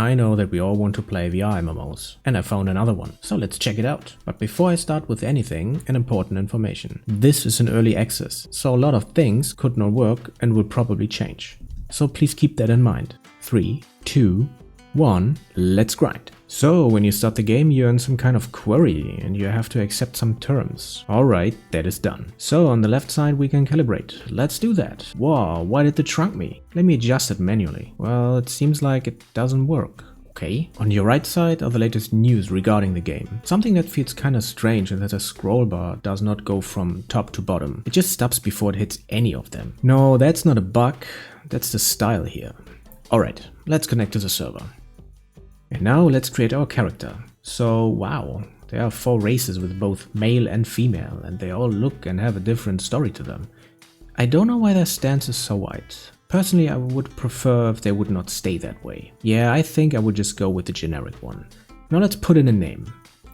I know that we all want to play VR MMOs, and I found another one, so let's check it out. But before I start with anything, an important information. This is an early access, so a lot of things could not work and will probably change. So please keep that in mind. 3, 2, 1, let's grind. So when you start the game, you earn some kind of query and you have to accept some terms. Alright, that is done. So on the left side we can calibrate. Let's do that. Wow, why did it shrunk me? Let me adjust it manually. Well, it seems like it doesn't work. Okay. On your right side are the latest news regarding the game. Something that feels kinda strange is that the scroll bar does not go from top to bottom. It just stops before it hits any of them. No, that's not a bug. That's the style here. Alright, let's connect to the server. And now let's create our character. So wow, there are 4 races with both male and female, and they all look and have a different story to them. I don't know why their stance is so wide. Personally, I would prefer if they would not stay that way. Yeah, I think I would just go with the generic one. Now let's put in a name.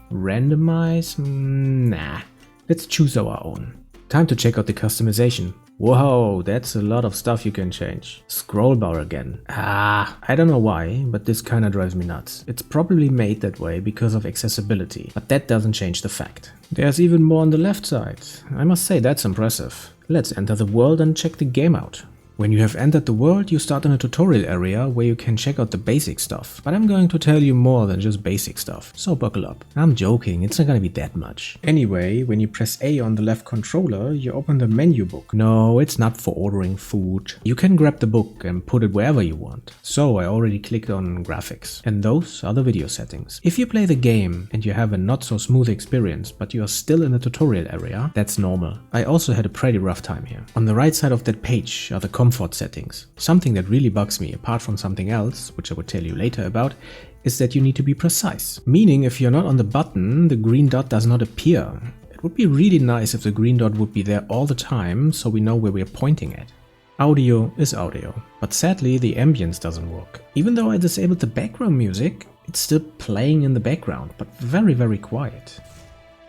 Randomize? Nah, let's choose our own. Time to check out the customization. Whoa, that's a lot of stuff you can change. Scroll bar again. I don't know why, but this kinda drives me nuts. It's probably made that way because of accessibility, but that doesn't change the fact. There's even more on the left side. I must say that's impressive. Let's enter the world and check the game out. When you have entered the world, you start in a tutorial area where you can check out the basic stuff. But I'm going to tell you more than just basic stuff, so buckle up. I'm joking, it's not gonna be that much. Anyway, when you press A on the left controller, you open the menu book. No, it's not for ordering food. You can grab the book and put it wherever you want. So I already clicked on graphics. And those are the video settings. If you play the game and you have a not so smooth experience, but you are still in the tutorial area, that's normal. I also had a pretty rough time here. On the right side of that page are the comfort settings. Something that really bugs me, apart from something else, which I will tell you later about, is that you need to be precise. Meaning if you're not on the button, the green dot does not appear. It would be really nice if the green dot would be there all the time, so we know where we're pointing at. Audio is audio, but sadly the ambience doesn't work. Even though I disabled the background music, it's still playing in the background, but very quiet.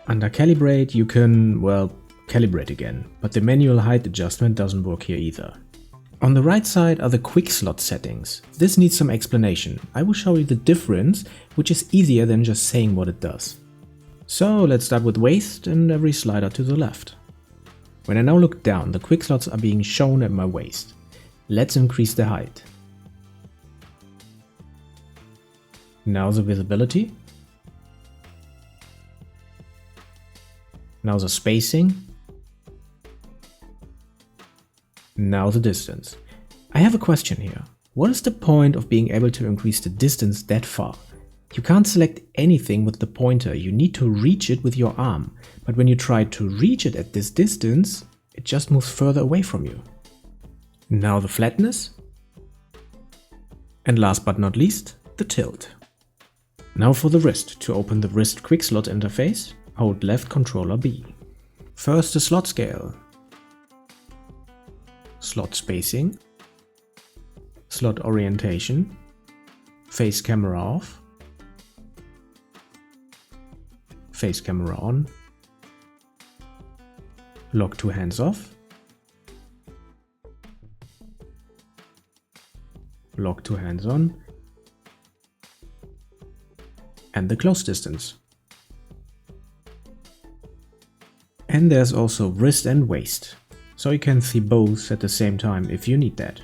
Under calibrate you can, well, calibrate again, but the manual height adjustment doesn't work here either. On the right side are the quick slot settings. This needs some explanation. I will show you the difference, which is easier than just saying what it does. So let's start with waist and every slider to the left. When I now look down, the quick slots are being shown at my waist. Let's increase the height. Now the visibility. Now the spacing. Now the distance. I have a question here. What is the point of being able to increase the distance that far? You can't select anything with the pointer, you need to reach it with your arm. But when you try to reach it at this distance, it just moves further away from you. Now the flatness. And last but not least, the tilt. Now for the wrist. To open the wrist quick slot interface, hold left controller B. First the slot scale. Slot spacing, slot orientation, face camera off, face camera on, lock 2 hands off, lock 2 hands on, and the close distance. And there's also wrist and waist. So you can see both at the same time if you need that.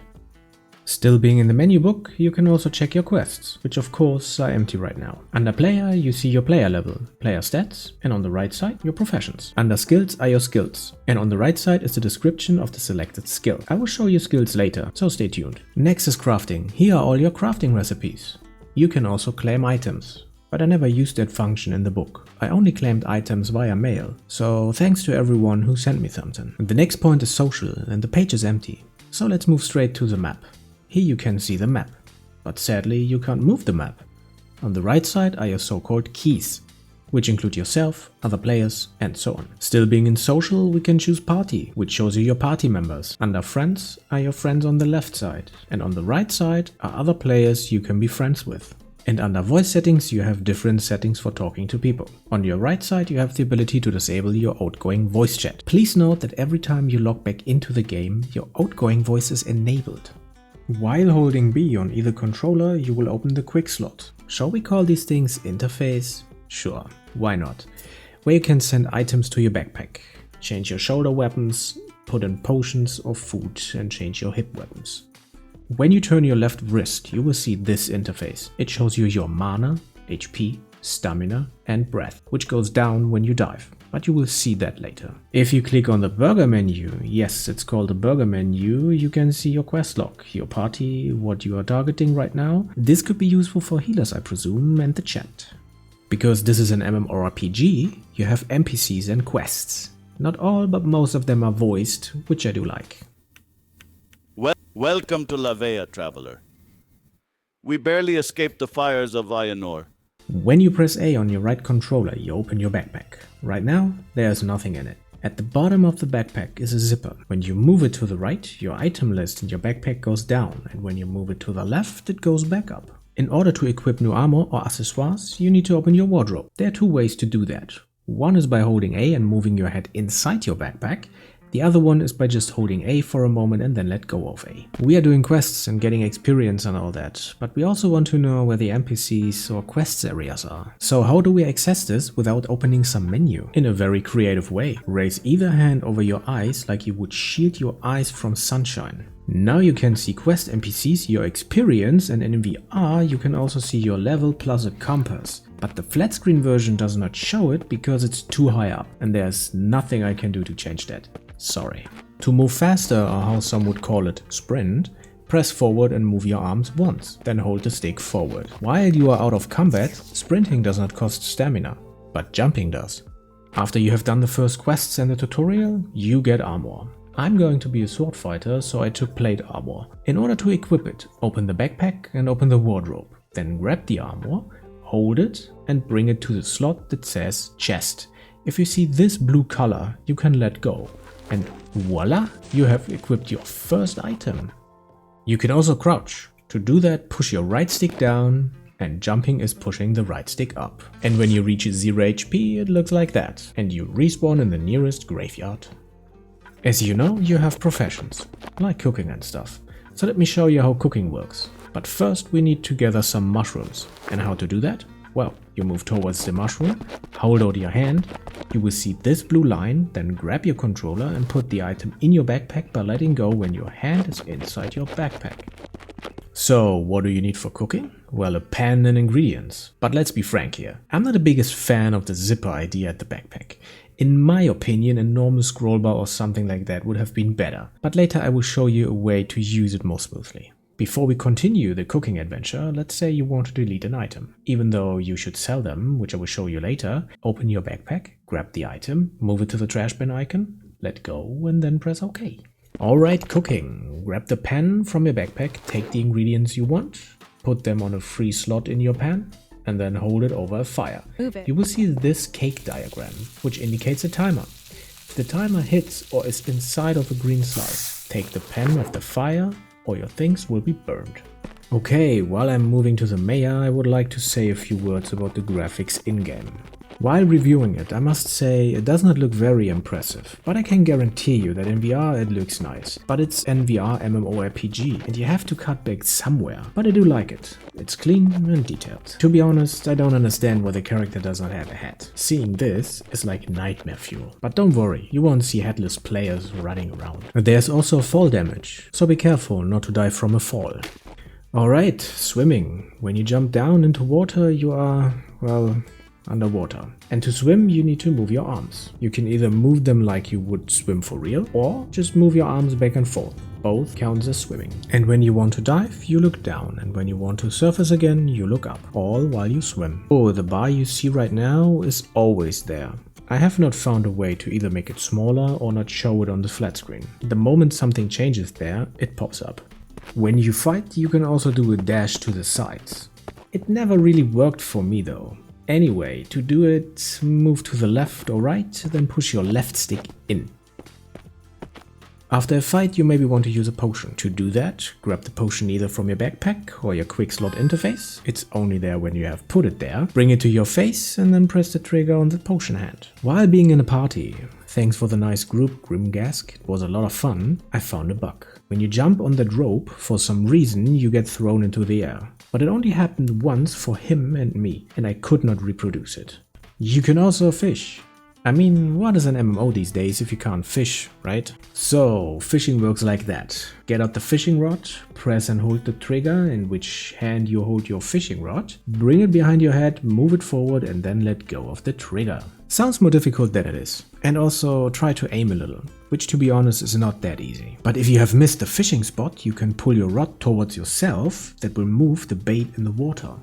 Still being in the menu book, you can also check your quests, which of course are empty right now. Under player, you see your player level, player stats, and on the right side, your professions. Under skills are your skills, and on the right side is the description of the selected skill. I will show you skills later, so stay tuned. Next is crafting. Here are all your crafting recipes. You can also claim items. But I never used that function in the book. I only claimed items via mail, so thanks to everyone who sent me something. The next point is social, and the page is empty. So let's move straight to the map. Here you can see the map, but sadly you can't move the map. On the right side are your so-called keys, which include yourself, other players, and so on. Still being in social, we can choose party, which shows you your party members. Under friends are your friends on the left side, and on the right side are other players you can be friends with. And under voice settings you have different settings for talking to people. On your right side you have the ability to disable your outgoing voice chat. Please note that every time you log back into the game, your outgoing voice is enabled. While holding B on either controller, you will open the quick slot. Shall we call these things interface? Sure, why not? Where you can send items to your backpack, change your shoulder weapons, put in potions or food, and change your hip weapons. When you turn your left wrist, you will see this interface. It shows you your mana, HP, stamina, and breath, which goes down when you dive, but you will see that later. If you click on the burger menu, yes, it's called the burger menu, you can see your quest log, your party, what you are targeting right now. This could be useful for healers, I presume, and the chat. Because this is an MMORPG, you have NPCs and quests. Not all, but most of them are voiced, which I do like. Welcome to Lavea, traveler. We barely escaped the fires of Ayanor. When you press A on your right controller, you open your backpack. Right now, there's nothing in it. At the bottom of the backpack is a zipper. When you move it to the right, your item list in your backpack goes down, and when you move it to the left, it goes back up. In order to equip new armor or accessoires, you need to open your wardrobe. There are two ways to do that. One is by holding A and moving your head inside your backpack. The other one is by just holding A for a moment and then let go of A. We are doing quests and getting experience and all that, but we also want to know where the NPCs or quests areas are. So how do we access this without opening some menu? In a very creative way. Raise either hand over your eyes like you would shield your eyes from sunshine. Now you can see quest NPCs, your experience, and in VR you can also see your level plus a compass. But the flat screen version does not show it because it's too high up, and there's nothing I can do to change that. Sorry. To move faster, or how some would call it, sprint, press forward and move your arms once, then hold the stick forward. While you are out of combat, sprinting does not cost stamina, but jumping does. After you have done the first quests and the tutorial, you get armor. I'm going to be a sword fighter, so I took plate armor. In order to equip it, open the backpack and open the wardrobe. Then grab the armor, hold it and bring it to the slot that says chest. If you see this blue color, you can let go. And voila, you have equipped your first item. You can also crouch. To do that, push your right stick down, and jumping is pushing the right stick up. And when you reach 0 HP, it looks like that, and you respawn in the nearest graveyard. As you know, you have professions, like cooking and stuff. So let me show you how cooking works. But first we need to gather some mushrooms. And how to do that? Well, you move towards the mushroom, hold out your hand, you will see this blue line, then grab your controller and put the item in your backpack by letting go when your hand is inside your backpack. So, what do you need for cooking? Well, a pan and ingredients. But let's be frank here, I'm not the biggest fan of the zipper idea at the backpack. In my opinion, a normal scroll bar or something like that would have been better, but later I will show you a way to use it more smoothly. Before we continue the cooking adventure, let's say you want to delete an item. Even though you should sell them, which I will show you later, open your backpack, grab the item, move it to the trash bin icon, let go and then press OK. Alright, cooking. Grab the pan from your backpack, take the ingredients you want, put them on a free slot in your pan, and then hold it over a fire. You will see this cake diagram, which indicates a timer. If the timer hits or is inside of a green slice, take the pan off the fire, or your things will be burned. Okay, while I'm moving to the Maya, I would like to say a few words about the graphics in-game. While reviewing it, I must say it does not look very impressive, but I can guarantee you that in VR it looks nice. But it's an VR MMORPG and you have to cut back somewhere, but I do like it. It's clean and detailed. To be honest, I don't understand why the character does not have a hat. Seeing this is like nightmare fuel. But don't worry, you won't see headless players running around. There's also fall damage, so be careful not to die from a fall. Alright, swimming. When you jump down into water, you are, well, underwater. And to swim, you need to move your arms. You can either move them like you would swim for real, or just move your arms back and forth. Both counts as swimming. And when you want to dive, you look down, and when you want to surface again, you look up, all while you swim. Oh, the bar you see right now is always there. I have not found a way to either make it smaller or not show it on the flat screen. The moment something changes there, it pops up. When you fight, you can also do a dash to the sides. It never really worked for me though. Anyway, to do it, move to the left or right, then push your left stick in. After a fight, you maybe want to use a potion. To do that, grab the potion either from your backpack or your quick slot interface. It's only there when you have put it there. Bring it to your face and then press the trigger on the potion hand. While being in a party, thanks for the nice group Grimgask, it was a lot of fun, I found a bug. When you jump on that rope, for some reason you get thrown into the air. But it only happened once for him and me, and I could not reproduce it. You can also fish. I mean, what is an MMO these days if you can't fish, right? So, fishing works like that. Get out the fishing rod, press and hold the trigger in which hand you hold your fishing rod, bring it behind your head, move it forward and then let go of the trigger. Sounds more difficult than it is. And also try to aim a little, which to be honest is not that easy. But if you have missed the fishing spot, you can pull your rod towards yourself that will move the bait in the water.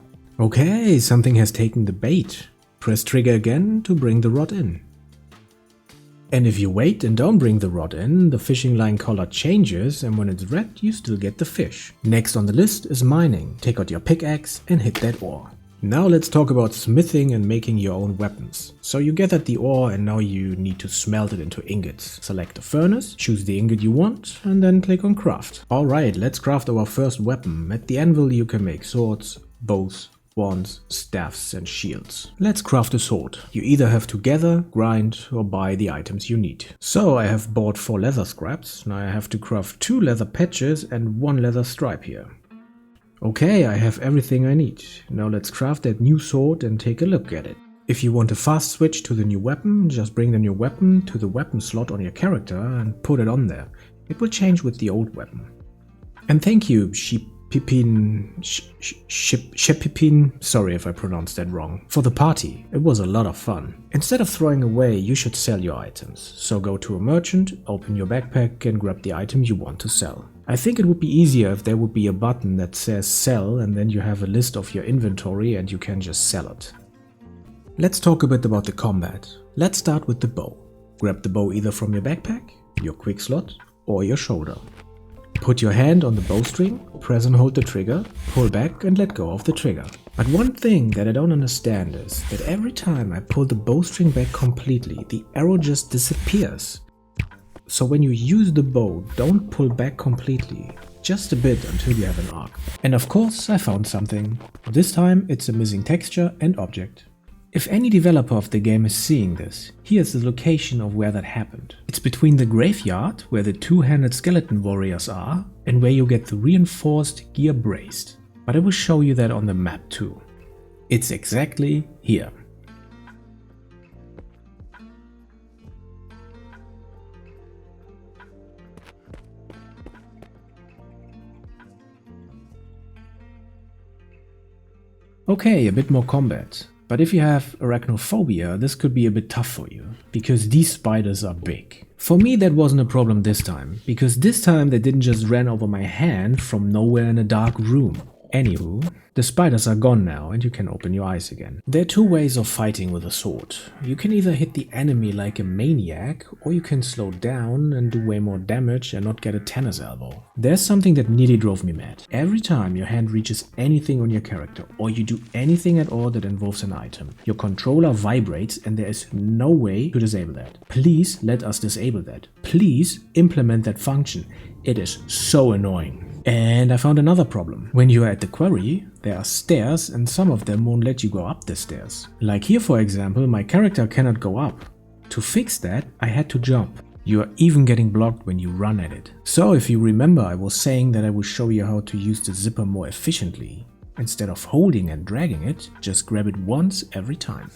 Okay, something has taken the bait. Press trigger again to bring the rod in. And if you wait and don't bring the rod in, the fishing line color changes and when it's red, you still get the fish. Next on the list is mining. Take out your pickaxe and hit that ore. Now let's talk about smithing and making your own weapons. So you gathered the ore and now you need to smelt it into ingots. Select a furnace, choose the ingot you want and then click on craft. Alright, let's craft our first weapon. At the anvil you can make swords, bows, wands, staffs and shields. Let's craft a sword. You either have to gather, grind or buy the items you need. So I have bought 4 leather scraps. Now I have to craft 2 leather patches and 1 leather stripe here. Okay, I have everything I need. Now let's craft that new sword and take a look at it. If you want a fast switch to the new weapon, just bring the new weapon to the weapon slot on your character and put it on there. It will change with the old weapon. And thank you, Shepipin, sorry if I pronounced that wrong, for the party. It was a lot of fun. Instead of throwing away, you should sell your items. So go to a merchant, open your backpack and grab the item you want to sell. I think it would be easier if there would be a button that says sell and then you have a list of your inventory and you can just sell it. Let's talk a bit about the combat. Let's start with the bow. Grab the bow either from your backpack, your quick slot or your shoulder. Put your hand on the bowstring, press and hold the trigger, pull back and let go of the trigger. But one thing that I don't understand is that every time I pull the bowstring back completely, the arrow just disappears. So when you use the bow, don't pull back completely, just a bit until you have an arc. And of course I found something. This time it's a missing texture and object. If any developer of the game is seeing this, here's the location of where that happened. It's between the graveyard, where the 2-handed skeleton warriors are, and where you get the reinforced gear braced. But I will show you that on the map too. It's exactly here. Okay, a bit more combat. But if you have arachnophobia, this could be a bit tough for you, because these spiders are big. For me that wasn't a problem this time, because this time they didn't just ran over my hand from nowhere in a dark room. Anywho, the spiders are gone now and you can open your eyes again. There are 2 ways of fighting with a sword. You can either hit the enemy like a maniac, or you can slow down and do way more damage and not get a tennis elbow. There's something that nearly drove me mad. Every time your hand reaches anything on your character, or you do anything at all that involves an item, your controller vibrates and there is no way to disable that. Please let us disable that. Please implement that function. It is so annoying. And I found another problem. When you are at the quarry, there are stairs and some of them won't let you go up the stairs. Like here for example, my character cannot go up. To fix that, I had to jump. You are even getting blocked when you run at it. So if you remember, I was saying that I will show you how to use the zipper more efficiently. Instead of holding and dragging it, just grab it once every time.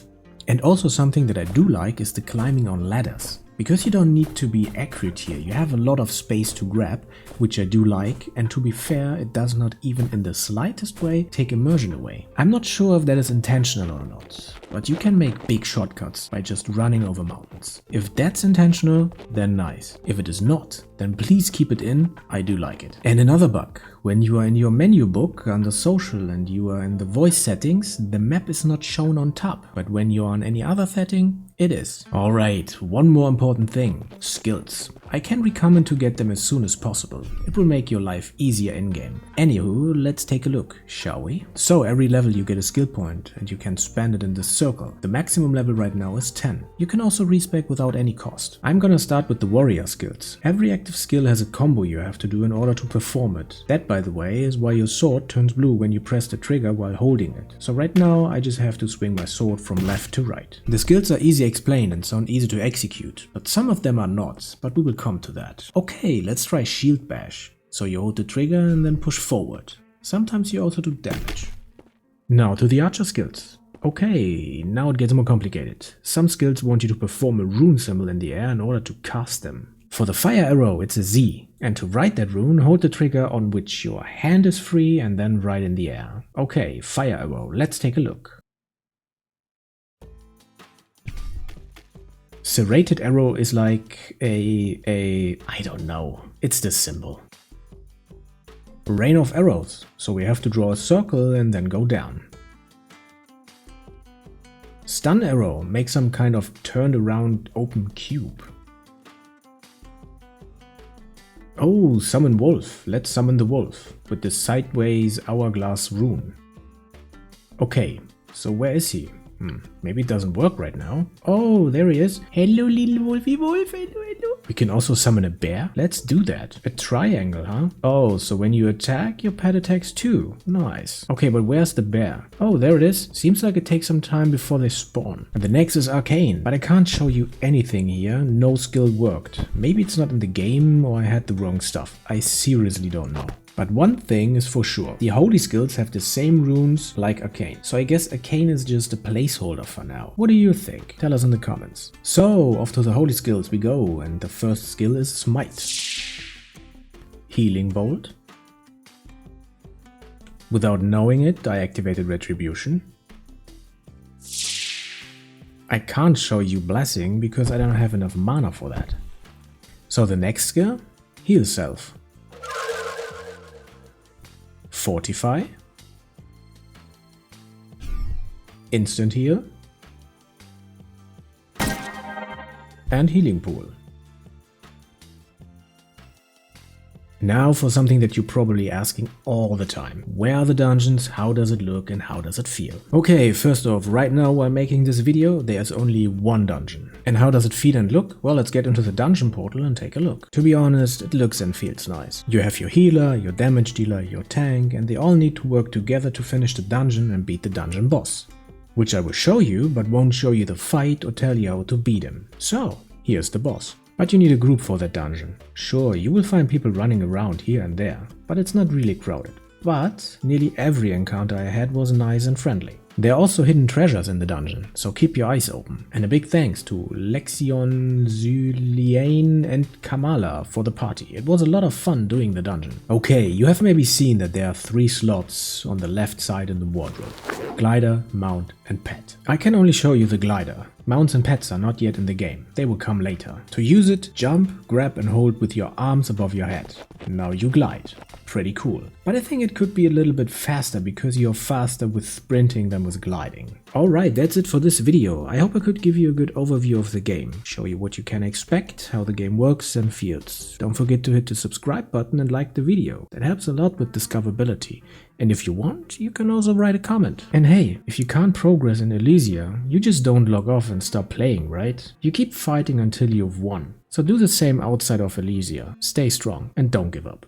And also something that I do like is the climbing on ladders. Because you don't need to be accurate here, you have a lot of space to grab, which I do like, and to be fair, it does not even in the slightest way take immersion away. I'm not sure if that is intentional or not, but you can make big shortcuts by just running over mountains. If that's intentional, then nice. If it is not, then please keep it in, I do like it. And another bug. when you are in your menu book under social and you are in the voice settings, the map is not shown on top, but when you're on any other setting, it is. Alright, one more important thing, skills. I can recommend to get them as soon as possible. It will make your life easier in-game. Anywho, let's take a look, shall we? So every level you get a skill point and you can spend it in this circle. The maximum level right now is 10. You can also respec without any cost. I'm gonna start with the warrior skills. Every active skill has a combo you have to do in order to perform it. That, by the way, is why your sword turns blue when you press the trigger while holding it. So right now I just have to swing my sword from left to right. The skills are easy explained and sound easy to execute, but some of them are not, but we will come to that. Okay, let's try shield bash. So you hold the trigger and then push forward. Sometimes you also do damage. Now to the archer skills. Okay, now it gets more complicated. Some skills want you to perform a rune symbol in the air in order to cast them. For the fire arrow it's a Z, and to write that rune hold the trigger on which your hand is free and then write in the air. Okay, fire arrow, let's take a look. Serrated arrow is like I don't know, it's this symbol. Rain of arrows, so we have to draw a circle and then go down. Stun arrow makes some kind of turned around open cube. Oh, summon wolf, let's summon the wolf with the sideways hourglass rune. Okay, so where is he? Maybe it doesn't work right now. Oh, there he is. Hello, little wolfy wolf. Hello, hello. We can also summon a bear. Let's do that. A triangle, huh? Oh, so when you attack, your pet attacks too. Nice. Okay, but where's the bear? Oh, there it is. Seems like it takes some time before they spawn. And the next is arcane. But I can't show you anything here. No skill worked. Maybe it's not in the game or I had the wrong stuff. I seriously don't know. But one thing is for sure, the holy skills have the same runes like arcane. So I guess arcane is just a placeholder for now. What do you think? Tell us in the comments. So off to the holy skills we go, and the first skill is smite. Healing bolt. Without knowing it, I activated retribution. I can't show you blessing because I don't have enough mana for that. So the next skill, heal self. Fortify, instant heal, and healing pool. Now for something that you're probably asking all the time. Where are the dungeons, how does it look, and how does it feel? Okay, first off, right now while making this video, there's only one dungeon. And how does it feel and look? Well, let's get into the dungeon portal and take a look. To be honest, it looks and feels nice. You have your healer, your damage dealer, your tank, and they all need to work together to finish the dungeon and beat the dungeon boss. Which I will show you, but won't show you the fight or tell you how to beat him. So, here's the boss. But you need a group for that dungeon. Sure, you will find people running around here and there, but it's not really crowded. But nearly every encounter I had was nice and friendly. There are also hidden treasures in the dungeon, so keep your eyes open. And a big thanks to Lexion, Zyliane and Kamala for the party. It was a lot of fun doing the dungeon. Okay, you have maybe seen that there are 3 slots on the left side in the wardrobe. Glider, mount and pet. I can only show you the glider. Mounts and pets are not yet in the game. They will come later. To use it, jump, grab and hold with your arms above your head. Now you glide. Pretty cool. But I think it could be a little bit faster because you're faster with sprinting than with gliding. Alright, that's it for this video. I hope I could give you a good overview of the game, show you what you can expect, how the game works and feels. Don't forget to hit the subscribe button and like the video. That helps a lot with discoverability. And if you want, you can also write a comment. And hey, if you can't progress in Ilysia, you just don't log off and stop playing, right? You keep fighting until you've won. So do the same outside of Ilysia. Stay strong and don't give up.